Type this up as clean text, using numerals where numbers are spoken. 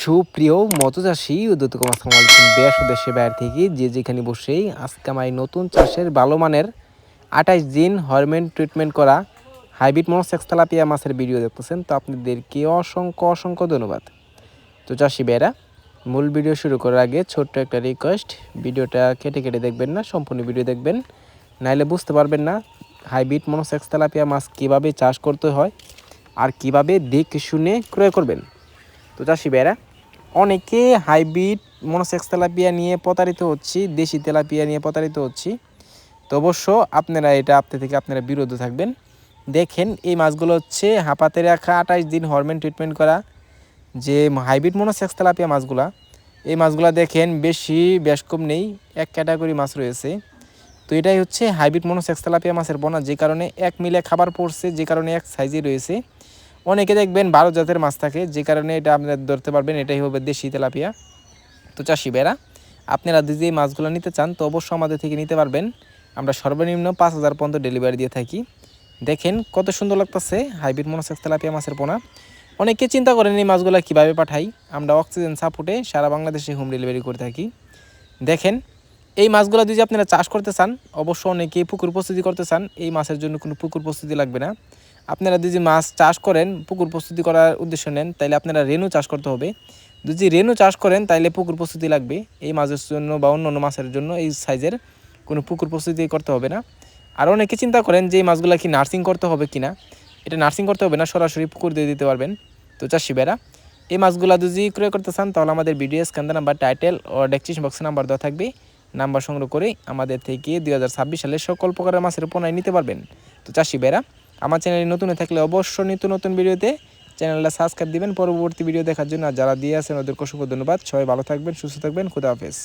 সুপ্রিয় মৎস্যচাষী উদ্যোক্তা আসসালামু আলাইকুম। দেশ ও দেশের বাইরে থেকে যে যেখানে বসেই আজকে আমার এই নতুন চাষের ভালো মানের 28 দিন হরমোন ট্রিটমেন্ট করা হাইব্রিড মনোসেক্স তেলাপিয়া মাছের ভিডিও দেখতেছেন। তো আপনাদেরকে অসংখ্য ধন্যবাদ। তো চাষি ভাইরা, মূল ভিডিও শুরু করার আগে ছোট্ট একটা রিকোয়েস্ট, ভিডিওটা কেটে দেখবেন না, সম্পূর্ণ ভিডিও দেখবেন, নাইলে বুঝতে পারবেন না হাইব্রিড মনোসেক্স তেলাপিয়া মাছ কীভাবে চাষ করতে হয় আর কিভাবে দেখে শুনে ক্রয় করবেন। তো চাষি ভাইরা, অনেকে হাইব্রিড মনোসেক্স তেলাপিয়া নিয়ে প্রতারিত হচ্ছি, দেশি তেলাপিয়া নিয়ে প্রতারিত হচ্ছি। তো অবশ্য আপনারা আপনারা বিরত থাকবেন। দেখেন, এই মাছগুলো হচ্ছে হাঁপাতে রাখা 28 দিন হরমোন ট্রিটমেন্ট করা যে হাইব্রিড মনোসেক্স তেলাপিয়া মাছগুলা, এই মাছগুলা দেখেন বেশ কম নেই, এক ক্যাটাগরি মাছ রয়েছে। তো এটাই হচ্ছে হাইব্রিড মনোসেক্স তেলাপিয়া মাছের বোনা, যে কারণে এক মিলে খাবার পড়ছে, যে কারণে এক সাইজে রয়েছে। অনেকে দেখবেন 12 জাতের মাছ থাকে, যে কারণে এটা আপনারা ধরতে পারবেন এটাই হবে দেশি তেলাপিয়া। তো চাষি ভাইরা, আপনারা যদি এই মাছগুলো নিতে চান তো অবশ্যই আমাদের থেকে নিতে পারবেন। আমরা সর্বনিম্ন 5,000 পর্যন্ত ডেলিভারি দিয়ে থাকি। দেখেন কত সুন্দর লাগতেছে হাইব্রিড মনোসেক্স তেলাপিয়া মাছের পোনা। অনেকে চিন্তা করেন এই মাছগুলো কীভাবে পাঠাই। আমরা অক্সিজেন সাপোর্টে সারা বাংলাদেশে হোম ডেলিভারি করে থাকি। দেখেন, এই মাছগুলো যদি আপনারা চাষ করতে চান, অবশ্য অনেকেই পুকুর প্রস্তুতি করতে চান, এই মাছের জন্য কোনো পুকুর প্রস্তুতি লাগবে না। আপনারা যদি মাছ চাষ করেন, পুকুর প্রস্তুতি করার উদ্দেশ্য নেন, তাইলে আপনারা রেনু চাষ করতে হবে। যদি রেনু চাষ করেন তাইলে পুকুর প্রস্তুতি লাগবে। এই মাছের জন্য বা অন্য মাছের জন্য এই সাইজের কোনো পুকুর প্রস্তুতি করতে হবে না। আর অনেকে চিন্তা করেন যে এই মাছগুলো কি নার্সিং করতে হবে কিনা। এটা নার্সিং করতে হবে না, সরাসরি পুকুর দিয়ে দিতে পারবেন। তো চাষি ভাইরা, এই মাছগুলো যদি ক্রয় করতে চান তাহলে আমাদের ভিডিও স্ক্যান নাম্বার, টাইটেল ও ডেসক্রিপশন বক্সে নাম্বার দেওয়া থাকবে। নাম্বার সংগ্রহ করে আমাদের থেকে 2026 সালে সকল প্রকারের মাছের পোনায় নিতে পারবেন। তো চাষি ভাইরা, আমার চ্যানেলে নতুন থাকলে অবশ্যই নতুন ভিডিওতে চ্যানেলটা সাবস্ক্রাইব দিবেন পরবর্তী ভিডিও দেখার জন্য। আর যারা দিয়ে আছেন ওদেরকে অসংখ্য ধন্যবাদ। সবাই ভালো থাকবেন, সুস্থ থাকবেন, খুদা হাফেজ।